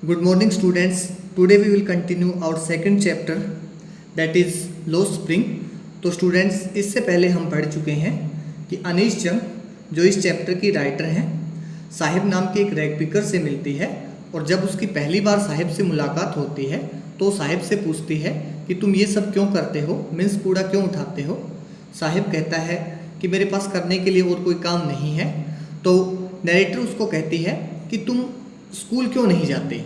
Good morning, students. Today we will continue our second chapter, that is Lost Spring. तो students, इससे पहले हम पढ़ चुके हैं कि अनीश जंग, जो इस चैप्टर की राइटर हैं, साहिब नाम के एक रैग पिकर से मिलती है और जब उसकी पहली बार साहिब से मुलाकात होती है तो साहिब से पूछती है कि तुम ये सब क्यों करते हो, मीन्स कूड़ा क्यों उठाते हो। साहिब कहता है कि मेरे पास करने के लिए और कोई काम नहीं है। तो नरेटर उसको कहती है कि तुम स्कूल क्यों नहीं जाते।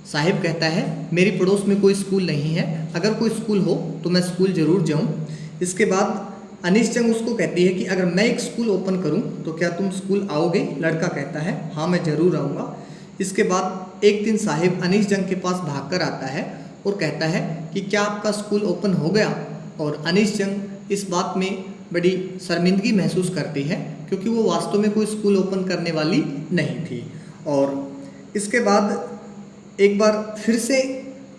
साहिब कहता है मेरी पड़ोस में कोई स्कूल नहीं है, अगर कोई स्कूल हो तो मैं स्कूल ज़रूर जाऊं। इसके बाद अनीश जंग उसको कहती है कि अगर मैं एक स्कूल ओपन करूं तो क्या तुम स्कूल आओगे। लड़का कहता है हाँ मैं ज़रूर आऊँगा। इसके बाद एक दिन साहिब अनीश जंग के पास भागकर आता है और कहता है कि क्या आपका स्कूल ओपन हो गया। और अनीश जंग इस बात में बड़ी शर्मिंदगी महसूस करती है क्योंकि वो वास्तव में कोई स्कूल ओपन करने वाली नहीं थी। और इसके बाद एक बार फिर से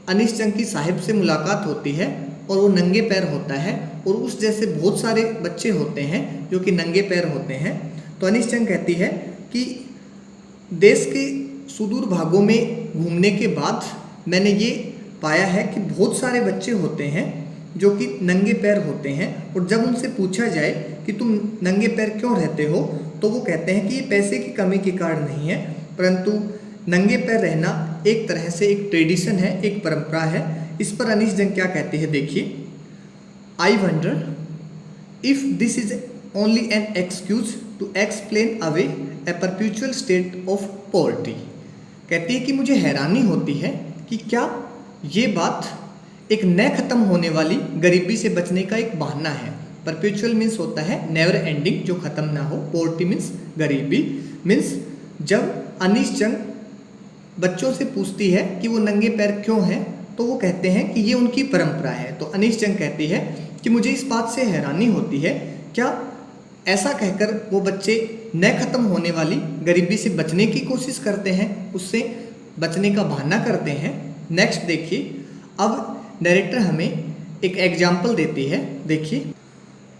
अनीश जंग की साहिब से मुलाकात होती है और वो नंगे पैर होता है और उस जैसे बहुत सारे बच्चे होते हैं जो कि नंगे पैर होते हैं। तो अनीश जंग कहती है कि देश के सुदूर भागों में घूमने के बाद मैंने ये पाया है कि बहुत सारे बच्चे होते हैं जो कि नंगे पैर होते हैं और जब उनसे पूछा जाए कि तुम नंगे पैर क्यों रहते हो तो वो कहते हैं कि ये पैसे की कमी के कारण नहीं है, परंतु नंगे पैर रहना एक तरह से एक ट्रेडिशन है, एक परंपरा है। इस पर अनीश जंग क्या कहते हैं, देखिए। I wonder if this is only an excuse to explain away a perpetual state of poverty. कहती है कि मुझे हैरानी होती है कि क्या ये बात एक न ख़त्म होने वाली गरीबी से बचने का एक बहाना है। परपेचुअल मीन्स होता है नेवर एंडिंग, जो ख़त्म ना हो। पॉवर्टी मीन्स गरीबी। मीन्स जब अनीश जंग बच्चों से पूछती है कि वो नंगे पैर क्यों हैं तो वो कहते हैं कि ये उनकी परंपरा है। तो अनीश जंग कहती है कि मुझे इस बात से हैरानी होती है, क्या ऐसा कहकर वो बच्चे न ख़त्म होने वाली गरीबी से बचने की कोशिश करते हैं, उससे बचने का बहाना करते हैं। नेक्स्ट देखिए, अब डायरेक्टर हमें एक एग्जाम्पल देती है, देखिए।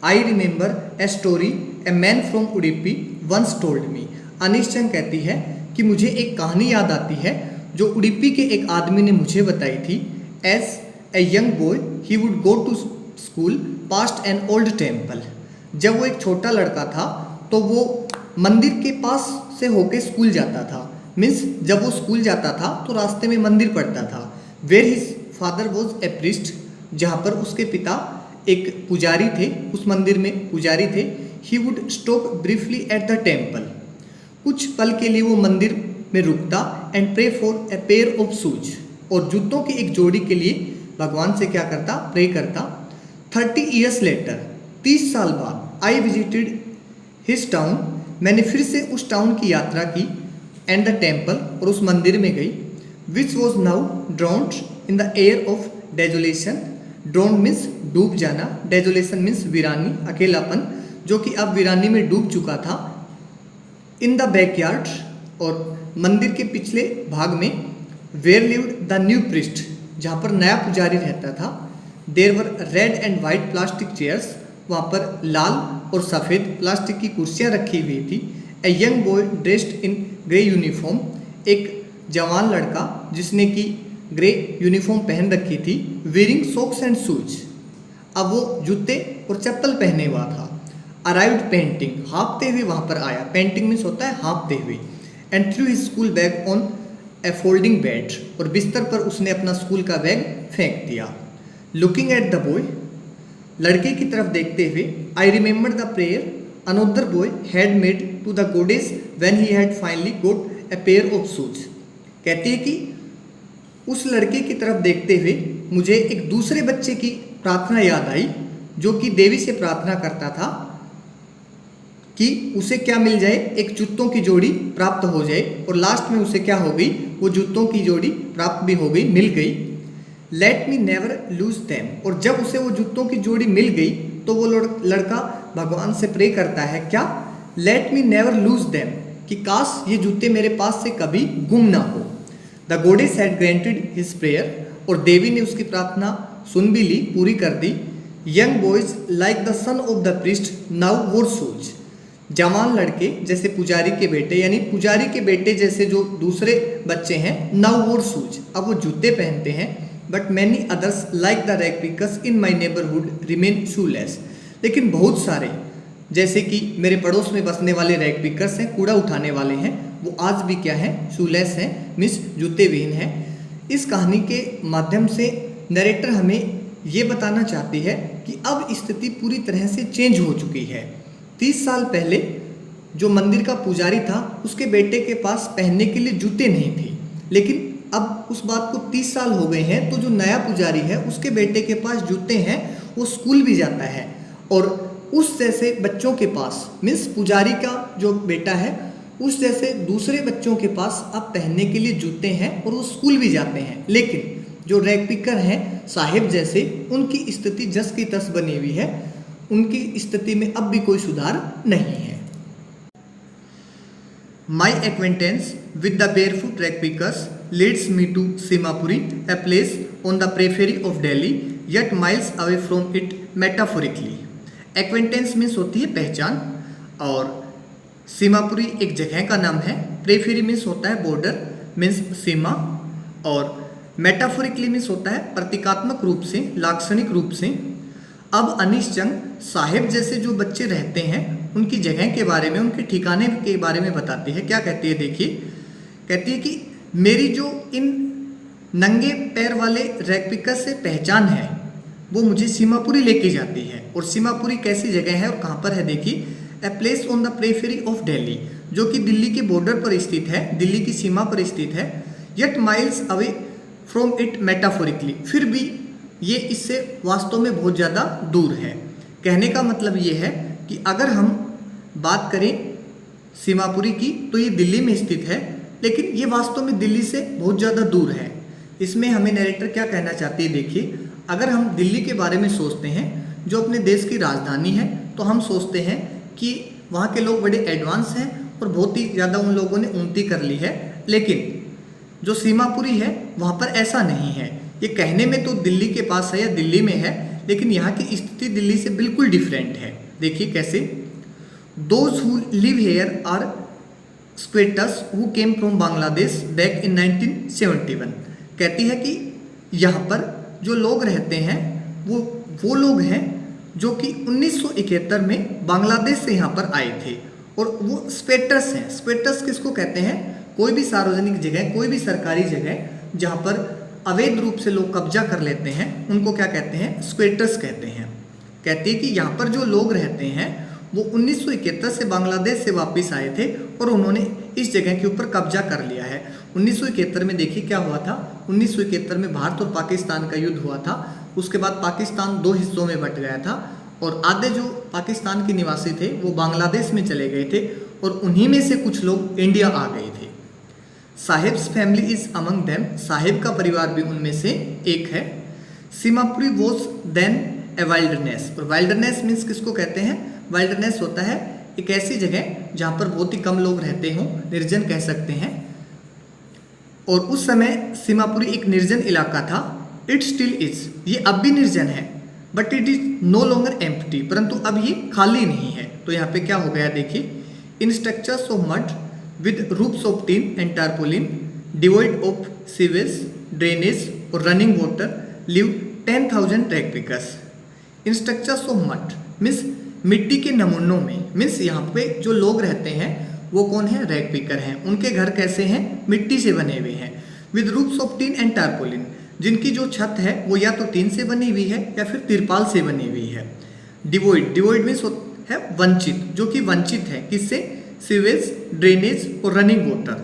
I remember a story a man from Udupi once told me. Anees Jung कहती है कि मुझे एक कहानी याद आती है जो उडुपी के एक आदमी ने मुझे बताई थी। As a young boy he would go to school past an old temple. जब वो एक छोटा लड़का था तो वो मंदिर के पास से होके स्कूल जाता था। मीन्स जब वो स्कूल जाता था तो रास्ते में मंदिर पड़ता था। Where his father was a priest, जहाँ पर उसके पिता एक पुजारी थे, उस मंदिर में पुजारी थे। He would stop briefly at the temple. कुछ पल के लिए वो मंदिर में रुकता and pray for a pair of shoes, और जूतों की एक जोड़ी के लिए भगवान से क्या करता, प्रे करता। 30 years लेटर, 30 साल बाद, आई विजिटेड हिज टाउन, मैंने फिर से उस टाउन की यात्रा की, एंड द टेम्पल, और उस मंदिर में गई। Which was now drowned in the air of desolation. Drowned means डूब जाना, डेजोलेशन मीन्स वीरानी, अकेलापन, जो कि अब वीरानी में डूब चुका था। इन द बैकयार्ड, और मंदिर के पिछले भाग में। Where lived the new priest, जहाँ पर नया पुजारी रहता था। There were red and white plastic chairs, वहाँ पर लाल और सफ़ेद प्लास्टिक की कुर्सियाँ रखी हुई थी। ए young boy dressed in grey uniform, एक जवान लड़का जिसने कि ग्रे यूनिफॉर्म पहन रखी थी। वेयरिंग सॉक्स एंड शूज, अब वो जूते और चप्पल पहने हुआ था। अराइव्ड पेंटिंग, हाँफते हुए वहाँ पर आया। पेंटिंग मीन्स होता है हाँफते हुए। And through his school bag on A folding bed, और बिस्तर पर उसने अपना स्कूल का बैग फेंक दिया। लुकिंग एट द बॉय, लड़के की तरफ देखते हुए। I remember the prayer another boy had made to the goddess when he had finally got a pair of shoes. कहती है कि उस लड़के की तरफ देखते हुए मुझे एक दूसरे बच्चे की प्रार्थना याद आई जो कि देवी से प्रार्थना करता था कि उसे क्या मिल जाए, एक जूतों की जोड़ी प्राप्त हो जाए, और लास्ट में उसे क्या हो गई, वो जूतों की जोड़ी प्राप्त भी हो गई, मिल गई। Let me never lose them, और जब उसे वो जूतों की जोड़ी मिल गई तो वो लड़का भगवान से प्रे करता है, क्या, let me never lose them, कि काश ये जूते मेरे पास से कभी गुम ना हो। The goddess had granted his prayer, और देवी ने उसकी प्रार्थना सुन भी ली, पूरी कर दी। Young boys like the son of the priest now wore shoes, जवान लड़के जैसे पुजारी के बेटे, यानी पुजारी के बेटे जैसे जो दूसरे बच्चे हैं, नाउ वोर शूज, अब वो जूते पहनते हैं। But many others like the rag pickers in my neighbourhood remain shoelace, लेकिन बहुत सारे जैसे कि मेरे पड़ोस में बसने वाले रैग पिकर्स हैं, कूड़ा उठाने वाले हैं, वो आज भी क्या है, शूलेस हैं, मीन्स जूते विहीन हैं। इस कहानी के माध्यम से नरेटर हमें ये बताना चाहती है कि अब स्थिति पूरी तरह से चेंज हो चुकी है। 30 साल पहले जो मंदिर का पुजारी था उसके बेटे के पास पहनने के लिए जूते नहीं थे, लेकिन अब उस बात को 30 साल हो गए हैं तो जो नया पुजारी है उसके बेटे के पास जूते हैं, वो स्कूल भी जाता है। और उस जैसे बच्चों के पास, मीन्स पुजारी का जो बेटा है उस जैसे दूसरे बच्चों के पास अब पहनने के लिए जूते हैं और वो स्कूल भी जाते हैं। लेकिन जो रैग पिकर हैं साहिब जैसे, उनकी स्थिति जस की तस बनी हुई है, उनकी स्थिति में अब भी कोई सुधार नहीं है। My acquaintance with the barefoot rag pickers leads me to Seemapuri, a place on the periphery of Delhi yet miles away from it metaphorically. Acquaintance means होती है पहचान, और सीमापुरी एक जगह का नाम है। पेरिफेरी मीन्स होता है बॉर्डर, मीन्स सीमा, और मेटाफोरिकली मीन्स होता है प्रतीकात्मक रूप से, लाक्षणिक रूप से। अब अनीश जंग साहिब जैसे जो बच्चे रहते हैं उनकी जगह के बारे में, उनके ठिकाने के बारे में बताती है। क्या कहती है देखिए, कहती है कि मेरी जो इन नंगे पैर वाले रैग पिकर से पहचान है वो मुझे सीमापुरी लेके जाती है। और सीमापुरी कैसी जगह है और कहाँ पर है देखिए, ए place on the periphery of Delhi, जो कि दिल्ली के बॉर्डर पर स्थित है, दिल्ली की सीमा पर स्थित है। Yet miles away from it metaphorically, फिर भी ये इससे वास्तव में बहुत ज़्यादा दूर है। कहने का मतलब ये है कि अगर हम बात करें सीमापुरी की तो ये दिल्ली में स्थित है, लेकिन ये वास्तव में दिल्ली से बहुत ज़्यादा दूर है। इसमें हमें नरेटर क्या कहना चाहती है देखिए, अगर हम दिल्ली के बारे में सोचते हैं जो अपने देश की राजधानी है, तो हम सोचते हैं कि वहाँ के लोग बड़े एडवांस हैं और बहुत ही ज़्यादा उन लोगों ने उन्नति कर ली है। लेकिन जो सीमापुरी है वहाँ पर ऐसा नहीं है। ये कहने में तो दिल्ली के पास है या दिल्ली में है, लेकिन यहाँ की स्थिति दिल्ली से बिल्कुल डिफरेंट है। देखिए कैसे, those who live here are squatters who came from Bangladesh back in 1971। कहती है कि यहाँ पर जो लोग रहते हैं वो लोग हैं जो कि 1971 में बांग्लादेश से यहाँ पर आए थे, और वो स्क्वेटर्स हैं। स्क्वेटर्स किसको कहते हैं, कोई भी सार्वजनिक जगह, कोई भी सरकारी जगह जहाँ पर अवैध रूप से लोग कब्जा कर लेते हैं उनको क्या कहते हैं, स्क्वेटर्स कहते हैं। कहती है कि यहाँ पर जो लोग रहते हैं वो 1971 से बांग्लादेश से वापस आए थे और उन्होंने इस जगह के ऊपर कब्जा कर लिया है। 1971 में देखिए क्या हुआ था, 1971 में भारत और पाकिस्तान का युद्ध हुआ था। उसके बाद पाकिस्तान 2 हिस्सों में बट गया था और आधे जो पाकिस्तान के निवासी थे वो बांग्लादेश में चले गए थे और उन्हीं में से कुछ लोग इंडिया आ गए थे। Saheb's family is among them, Saheb का परिवार भी उनमें से एक है। Seemapuri was then a wilderness, और वाइल्डरनेस मीन्स किसको कहते हैं, वाइल्डरनेस होता है एक ऐसी जगह जहाँ पर बहुत ही कम लोग रहते हों, निर्जन कह सकते हैं। और उस समय सीमापुरी एक निर्जन इलाका था। इट स्टिल इज, ये अब भी निर्जन है, but it is no longer empty, परंतु अब ये खाली नहीं है। तो यहाँ पे क्या हो गया देखिए, in structures of mud with roofs of tin and tarpaulin devoid of sewage drainage और running water live 10,000 rag pickers. In structures of mud means मिट्टी के नमूनों में, मीन्स यहाँ पे जो लोग रहते हैं वो कौन है, रैग पिकर हैं। उनके घर कैसे हैं, मिट्टी से बने हुए हैं। With roofs of tin and tarpaulin, जिनकी जो छत है वो या तो टीन से बनी हुई है या फिर तिरपाल से बनी हुई है। डिवोइड, डिवोइड मीन्स है वंचित, जो कि वंचित है किससे, सीवेज, ड्रेनेज और रनिंग वाटर।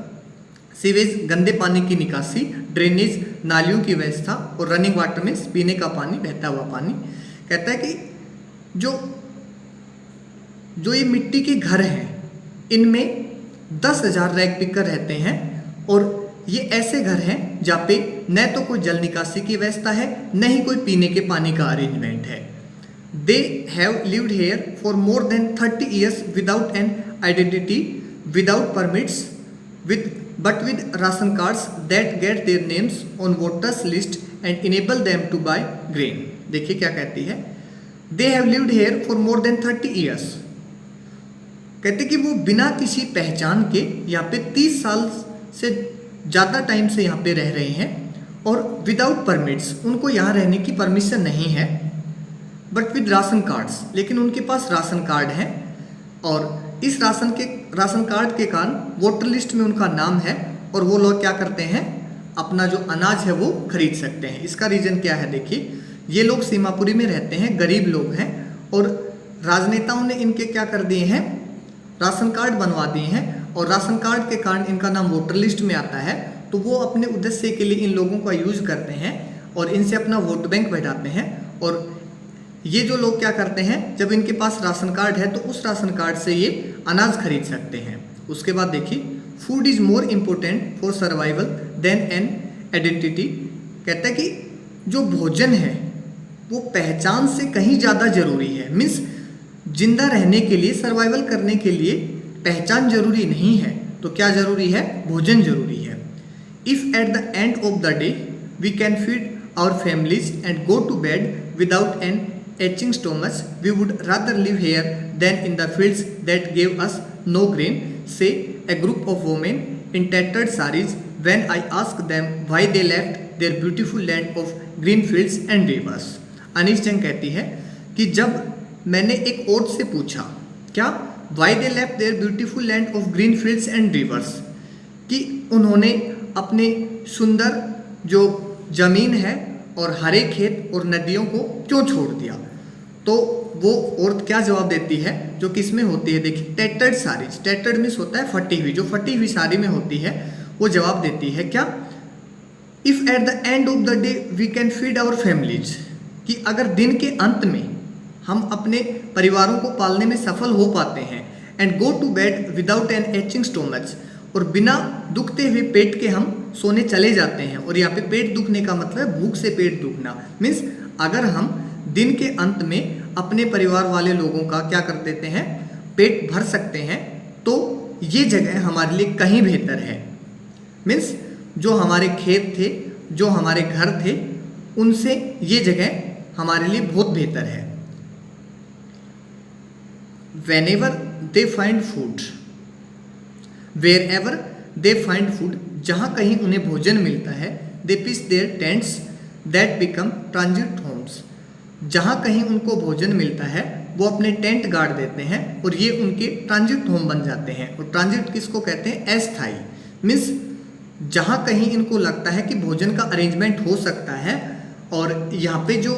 सीवेज गंदे पानी की निकासी, ड्रेनेज नालियों की व्यवस्था और रनिंग वाटर मीन्स पीने का पानी, बहता हुआ पानी। कहता है कि जो ये मिट्टी के घर हैं इनमें 10,000 रैग पिकर रहते हैं और ये ऐसे घर हैं जहाँ पे न तो कोई जल निकासी की व्यवस्था है, न ही कोई पीने के पानी का अरेंजमेंट है। They have lived here for more than 30 years without an identity, without permits, but with ration cards that get their names on voters list and enable them to buy grain। देखिए क्या कहती है, they have lived here for more than 30 years। कहते कि वो बिना किसी पहचान के यहाँ पे 30 साल से ज़्यादा टाइम से यहाँ पे रह रहे हैं और विदाउट परमिट्स, उनको यहाँ रहने की परमिशन नहीं है, बट विद राशन कार्ड्स, लेकिन उनके पास राशन कार्ड है और इस राशन कार्ड के कारण वोटर लिस्ट में उनका नाम है और वो लोग क्या करते हैं, अपना जो अनाज है वो खरीद सकते हैं। इसका रीज़न क्या है, देखिए ये लोग सीमापुरी में रहते हैं, गरीब लोग हैं और राजनेताओं ने इनके क्या कर दिए हैं, राशन कार्ड बनवा दिए हैं और राशन कार्ड के कारण इनका नाम वोटर लिस्ट में आता है, तो वो अपने उद्देश्य के लिए इन लोगों का यूज करते हैं और इनसे अपना वोट बैंक बैठाते हैं। और ये जो लोग क्या करते हैं, जब इनके पास राशन कार्ड है तो उस राशन कार्ड से ये अनाज खरीद सकते हैं। उसके बाद देखिए, food is more important for survival than an identity. कहता है कि जो भोजन है वो पहचान से कहीं ज़्यादा जरूरी है। मीन्स जिंदा रहने के लिए, सर्वाइवल करने के लिए पहचान जरूरी नहीं है, तो क्या जरूरी है, भोजन जरूरी है। If at the end of the day we can feed our families and go to bed without an aching stomach, we would rather live here than in the fields that give us no grain, say a group of women in tattered sarees when I asked them why they left their beautiful land of green fields and rivers। Anish Jung कहती है कि जब मैंने एक औरत से पूछा, क्या why they left their beautiful land of green fields and rivers, कि उन्होंने अपने सुंदर जो जमीन है और हरे खेत और नदियों को क्यों छोड़ दिया, तो वो औरत क्या जवाब देती है, जो किस में होती है, देखिए टेटर्ड साड़ीज, टेटर्ड मीन्स होता है फटी हुई, जो फटी हुई साड़ी में होती है वो जवाब देती है क्या, if at the end of the day we can feed our families, कि अगर दिन के अंत में हम अपने परिवारों को पालने में सफल हो पाते हैं, and go to bed without an aching stomach, और बिना दुखते हुए पेट के हम सोने चले जाते हैं। और यहाँ पे पेट दुखने का मतलब भूख से पेट दुखना, मीन्स अगर हम दिन के अंत में अपने परिवार वाले लोगों का क्या कर देते हैं, पेट भर सकते हैं, तो ये जगह हमारे लिए कहीं बेहतर है। मीन्स जो हमारे खेत थे, जो हमारे घर थे, उनसे ये जगह हमारे लिए बहुत बेहतर है। Whenever they find food, wherever they find food, जहाँ कहीं उन्हें भोजन मिलता है, they pitch their tents that become transit homes, जहाँ कहीं उनको भोजन मिलता है वो अपने टेंट गाड़ देते हैं और ये उनके ट्रांजिट होम बन जाते हैं। और ट्रांजिट किसको कहते हैं, अस्थाई, मीन्स जहाँ कहीं इनको लगता है कि भोजन का अरेंजमेंट हो सकता है और यहाँ पे जो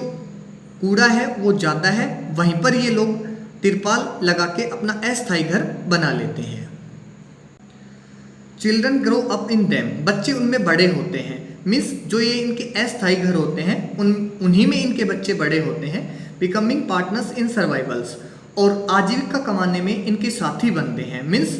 कूड़ा है वो ज़्यादा है, वहीं पर ये लोग तिरपाल लगा के अपना अस्थाई घर बना लेते हैं। Children grow up in them, बच्चे उनमें बड़े होते हैं, मीन्स जो ये इनके अस्थाई घर होते हैं उन्हीं में इनके बच्चे बड़े होते हैं। बिकमिंग पार्टनर्स इन सर्वाइवल्स, और आजीविका कमाने में इनके साथी बनते हैं। मीन्स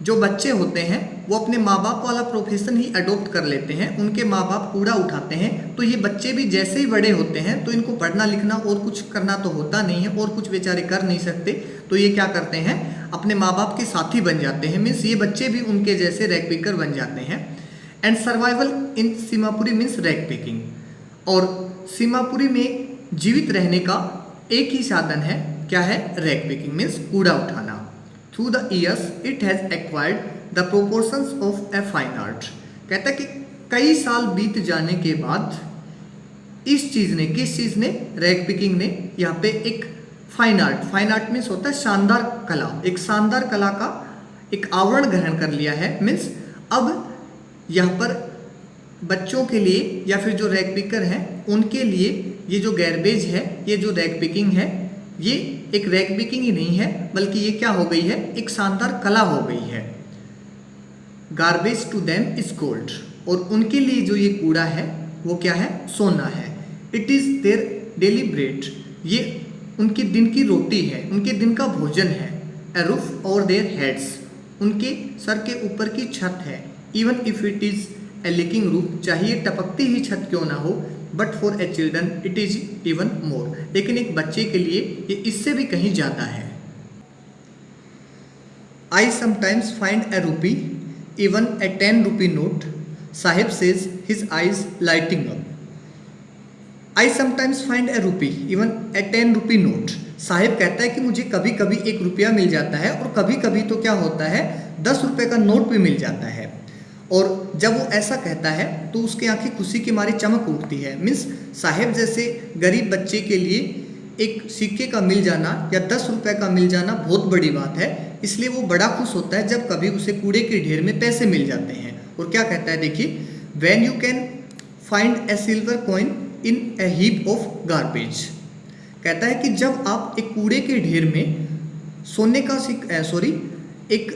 जो बच्चे होते हैं वो अपने माँ बाप वाला प्रोफेशन ही अडॉप्ट कर लेते हैं, उनके माँ बाप कूड़ा उठाते हैं, तो ये बच्चे भी जैसे ही बड़े होते हैं तो इनको पढ़ना लिखना और कुछ करना तो होता नहीं है और कुछ बेचारे कर नहीं सकते, तो ये क्या करते हैं, अपने माँ बाप के साथी बन जाते हैं। मीन्स ये बच्चे भी उनके जैसे रैग पिकर बन जाते हैं। And survival in Seemapuri means rag picking, और सीमापुरी में जीवित रहने का एक ही साधन है, क्या है, रैग पिकिंग मीन्स कूड़ा उठाना। Through the years it has acquired the proportions of a fine art, कहता है कि कई साल बीत जाने के बाद इस चीज़ ने, किस चीज़ ने, रैग पिकिंग ने यहाँ पे एक फाइन आर्ट मीन्स होता है शानदार कला, एक शानदार कला का एक आवरण ग्रहण कर लिया है। मीन्स अब यहाँ पर बच्चों के लिए या फिर जो रैग पिकर हैं उनके लिए ये जो गैरबेज है, ये जो रैग पिकिंग है, ये एक रैग पिकिंग ही नहीं है बल्कि ये क्या हो गई है, एक शानदार कला हो गई है। Garbage to them is gold, और उनके लिए जो ये कूड़ा है वो क्या है, सोना है। It is their daily bread, ये उनके दिन की रोटी है, उनके दिन का भोजन है। ए रूफ ओवर देयर हेड्स, उनके सर के ऊपर की छत है। Even if it is a leaking roof, चाहिए टपकती ही छत क्यों ना हो, but for a children it is even more, लेकिन एक बच्चे के लिए ये इससे भी कहीं ज़्यादा है। आई समटाइम्स फाइंड ए रूपी even a 10 rupee note, Sahib says his eyes lighting up. I sometimes find a rupee, even a 10 rupee note, Sahib कहता है कि मुझे कभी कभी 1 रुपया मिल जाता है और कभी कभी तो क्या होता है 10 रुपये का नोट भी मिल जाता है। और जब वो ऐसा कहता है तो उसकी आंखें खुशी की मारी चमक उठती है। मीन्स साहिब जैसे गरीब बच्चे के लिए एक सिक्के का मिल जाना या 10 रुपये का मिल जाना बहुत बड़ी बात है, इसलिए वो बड़ा खुश होता है जब कभी उसे कूड़े के ढेर में पैसे मिल जाते हैं। और क्या कहता है देखिए, when you can find A silver coin in A heap of garbage. कहता है कि जब आप एक कूड़े के ढेर में सोने का एक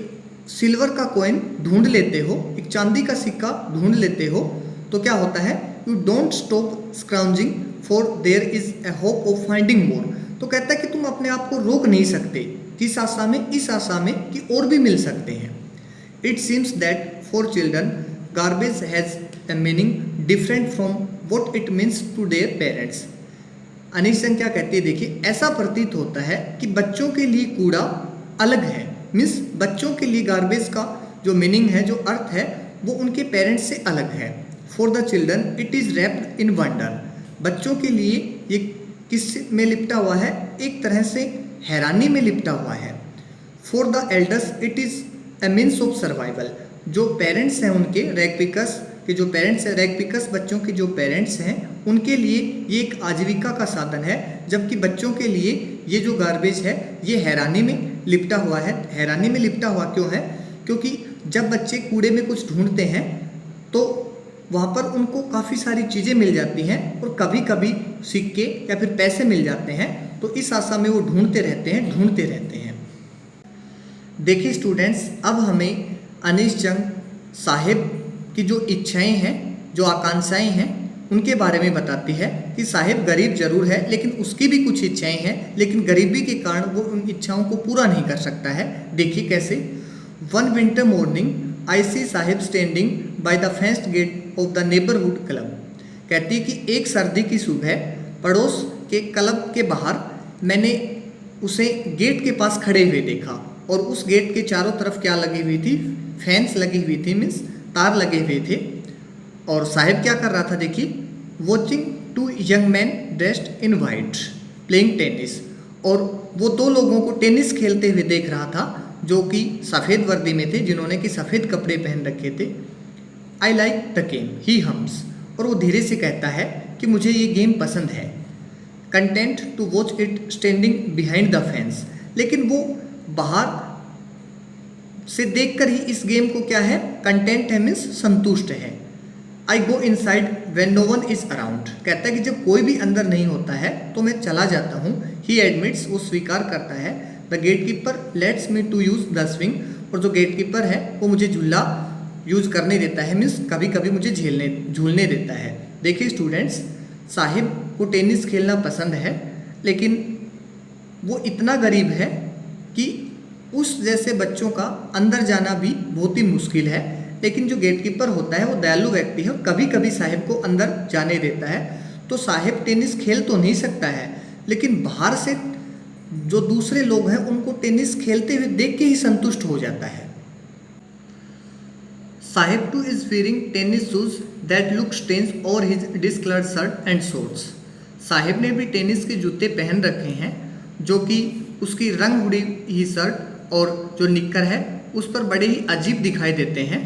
सिल्वर का कॉइन ढूंढ लेते हो, एक चांदी का सिक्का ढूंढ लेते हो, तो क्या होता है, you don't stop scrounging for there is a hope of finding more. तो कहता है कि तुम अपने आप को रोक नहीं सकते, किस आशा में, इस आशा में कि और भी मिल सकते हैं। It seems that for children garbage has a meaning different from what it means to their parents. Anees Jung क्या कहती है देखिए, ऐसा प्रतीत होता है कि बच्चों के लिए कूड़ा अलग है। मीन्स बच्चों के लिए गार्बेज का जो मीनिंग है, जो अर्थ है, वो उनके पेरेंट्स से अलग है। For the children it is wrapped in wonder. बच्चों के लिए ये किस में लिपटा हुआ है, एक तरह से हैरानी में लिपटा हुआ है। For the elders it is a means of survival. जो पेरेंट्स हैं उनके, रैग पिकर्स के जो पेरेंट्स हैं, रैग पिकर्स बच्चों के जो पेरेंट्स हैं, उनके लिए ये एक आजीविका का साधन है, जबकि बच्चों के लिए ये जो गार्बेज है ये हैरानी में लिपटा हुआ है। हैरानी में लिपटा हुआ क्यों है? क्योंकि जब बच्चे कूड़े में कुछ ढूंढते हैं तो वहाँ पर उनको काफ़ी सारी चीज़ें मिल जाती हैं और कभी कभी सिक्के या फिर पैसे मिल जाते हैं, तो इस आशा में वो ढूंढते रहते हैं। देखिए स्टूडेंट्स, अब हमें अनीश जंग साहिब की जो इच्छाएं हैं, जो आकांक्षाएं हैं, उनके बारे में बताती है कि साहिब गरीब जरूर है लेकिन उसकी भी कुछ इच्छाएं हैं, लेकिन गरीबी के कारण वो उन इच्छाओं को पूरा नहीं कर सकता है। देखिए कैसे। One winter morning I see Saheb standing by the fenced gate of the neighbourhood club. कहती है कि एक सर्दी की सुबह पड़ोस के क्लब के बाहर मैंने उसे गेट के पास खड़े हुए देखा, और उस गेट के चारों तरफ क्या लगी हुई थी, फेंस लगी हुई थी, मीन्स तार लगे हुए थे। और साहिब क्या कर रहा था देखिए, watching 2 young man dressed in white playing tennis. और वो 2 लोगों को टेनिस खेलते हुए देख रहा था जो कि सफ़ेद वर्दी में थे, जिन्होंने कि सफ़ेद कपड़े पहन रखे थे। I like the game he hums. और वो धीरे से कहता है कि मुझे ये गेम पसंद है। Content to watch it standing behind the fence. लेकिन वो बाहर से देखकर ही इस गेम को क्या है, कंटेंट है, मीन्स संतुष्ट है। I go inside when no one is around. कहता है कि जब कोई भी अंदर नहीं होता है तो मैं चला जाता हूँ। ही एडमिट्स, वो स्वीकार करता है। The gatekeeper lets me to use the swing. और जो गेट कीपर है वो मुझे झूला यूज़ करने देता है, मीन्स कभी कभी मुझे झूलने देता है। देखिए स्टूडेंट्स, साहिब को टेनिस खेलना पसंद है, लेकिन वो इतना गरीब है कि उस जैसे बच्चों का अंदर जाना भी बहुत ही मुश्किल है। लेकिन जो गेटकीपर होता है वो दयालु व्यक्ति है और कभी कभी साहिब को अंदर जाने देता है। तो साहिब टेनिस खेल तो नहीं सकता है, लेकिन बाहर से जो दूसरे लोग हैं उनको टेनिस खेलते हुए देख के ही संतुष्ट हो जाता है। Saheb too is wearing tennis shoes that look strange over his discoloured shirt and shorts. Saheb ने भी टेनिस के जूते पहन रखे हैं जो कि उसकी रंग उड़ी ही शर्ट और जो निक्कर है उस पर बड़े ही अजीब दिखाई देते हैं।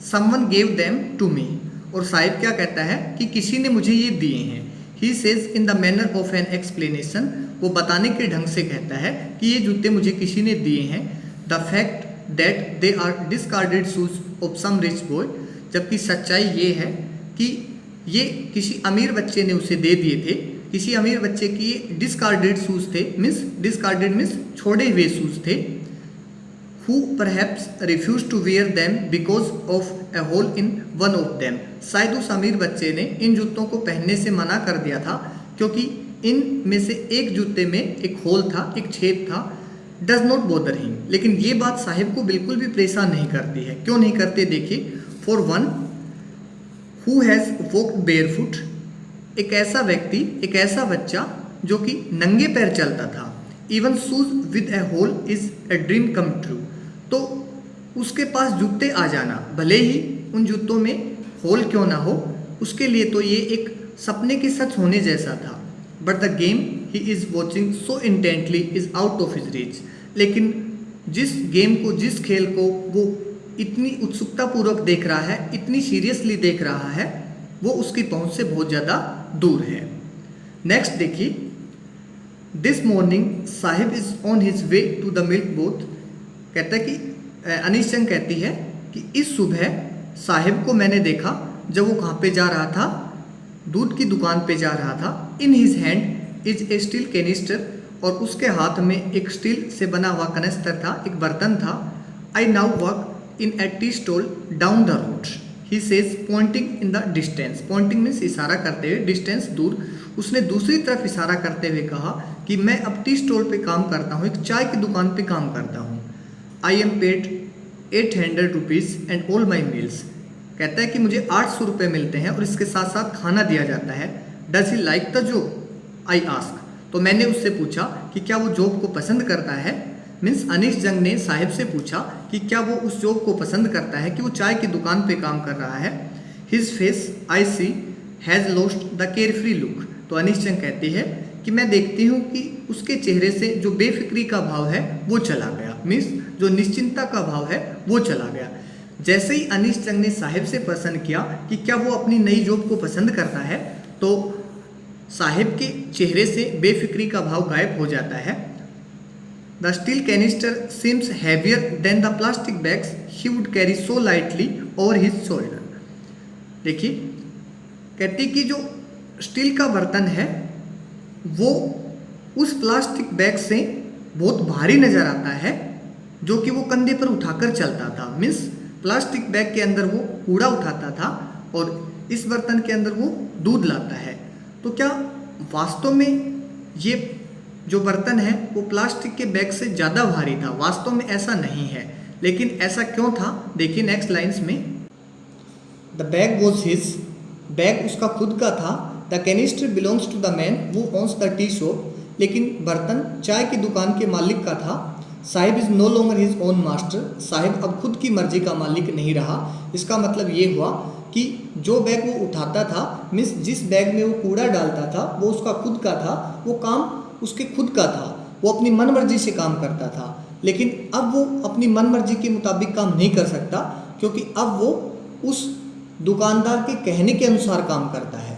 Someone gave them to me. और साहिब क्या कहता है कि किसी ने मुझे ये दिए हैं। He says in the manner of an explanation. वो बताने के ढंग से कहता है कि ये जूते मुझे किसी ने दिए हैं। The fact that they are discarded shoes of some rich boy. जबकि सच्चाई ये है कि ये किसी अमीर बच्चे ने उसे दे दिए थे। किसी अमीर बच्चे की ये डिस्कार्डेड शूज थे, मीन्स डिस्कार्डेड मीन्स छोड़े हुए शूज थे। who perhaps refused to wear them because of a hole in one of them। शायद उस अमीर बच्चे ने इन जूतों को पहनने से मना कर दिया था क्योंकि इन में से एक जूते में एक होल था, एक छेद था। Does not bother him. लेकिन ये बात साहिब को बिल्कुल भी परेशान नहीं करती है। क्यों नहीं करते देखिए। For one who has walked barefoot. एक ऐसा व्यक्ति, एक ऐसा बच्चा जो कि नंगे पैर चलता था। Even shoes with a hole is a dream come true. तो उसके पास जूते आ जाना, भले ही उन जूतों में होल क्यों ना हो, उसके लिए तो ये एक सपने के सच होने जैसा था। But the game he is watching so intently is out of his reach. लेकिन जिस गेम को, जिस खेल को वो इतनी उत्सुकतापूर्वक देख रहा है, इतनी सीरियसली देख रहा है, वो उसकी पहुंच से बहुत ज़्यादा दूर है। नेक्स्ट देखिए, this morning Saheb is on his way to the milk booth. कहता है कि अनीश चंद कहती है कि इस सुबह साहिब को मैंने देखा जब वो कहाँ पे जा रहा था, दूध की दुकान पे जा रहा था। In his hand is a steel canister, और उसके हाथ में एक स्टील से बना हुआ कनस्तर था, एक बर्तन था। I now work in a tea stall down the road, he says pointing in the distance. Pointing means इशारा करते हुए, डिस्टेंस दूर। उसने दूसरी तरफ इशारा करते हुए कहा कि मैं अब टी स्टॉल पे काम करता हूँ, एक चाय की दुकान पे काम करता हूँ। I am paid 800 rupees and all my meals. कहता है कि मुझे 800 रुपये मिलते हैं और इसके साथ साथ खाना दिया जाता है। Does he like the job, I ask. तो मैंने उससे पूछा कि क्या वो जॉब को पसंद करता है। मीन्स अनीश जंग ने साहिब से पूछा कि क्या वो उस जॉब को पसंद करता है कि वो चाय की दुकान पे काम कर रहा है। His face I see has lost the carefree look. तो अनीश जंग कहती है कि मैं देखती हूँ कि उसके चेहरे से जो बेफिक्री का भाव है वो चला गया। मीन्स जो निश्चिंतता का भाव है वो चला गया। जैसे ही अनीश चंग ने साहिब से प्रश्न किया कि क्या वो अपनी नई जॉब को पसंद करता है, तो साहिब के चेहरे से बेफिक्री का भाव गायब हो जाता है। The steel canister seems heavier than the plastic bags he would carry so lightly over his shoulder. देखिए, कहती कि जो स्टील का बर्तन है वो उस प्लास्टिक बैग से बहुत भारी नजर आता है, जो कि वो कंधे पर उठाकर चलता था। मीन्स प्लास्टिक बैग के अंदर वो कूड़ा उठाता था और इस बर्तन के अंदर वो दूध लाता है। तो क्या वास्तव में ये जो बर्तन है वो प्लास्टिक के बैग से ज़्यादा भारी था? वास्तव में ऐसा नहीं है, लेकिन ऐसा क्यों था देखिए नेक्स्ट लाइन्स में। The bag was his, bag उसका खुद का था। The canister belongs to the man who owns the tea shop, लेकिन बर्तन चाय की दुकान के मालिक का था। Saheb is no longer his own master, Saheb अब खुद की मर्जी का मालिक नहीं रहा। इसका मतलब ये हुआ कि जो बैग वो उठाता था, मीन्स जिस बैग में वो कूड़ा डालता था, वो उसका खुद का था, वो काम उसके खुद का था, वो अपनी मन मर्जी से काम करता था। लेकिन अब वो अपनी मन मर्जी के मुताबिक काम नहीं कर सकता, क्योंकि अब वो उस दुकानदार के कहने के अनुसार काम करता है।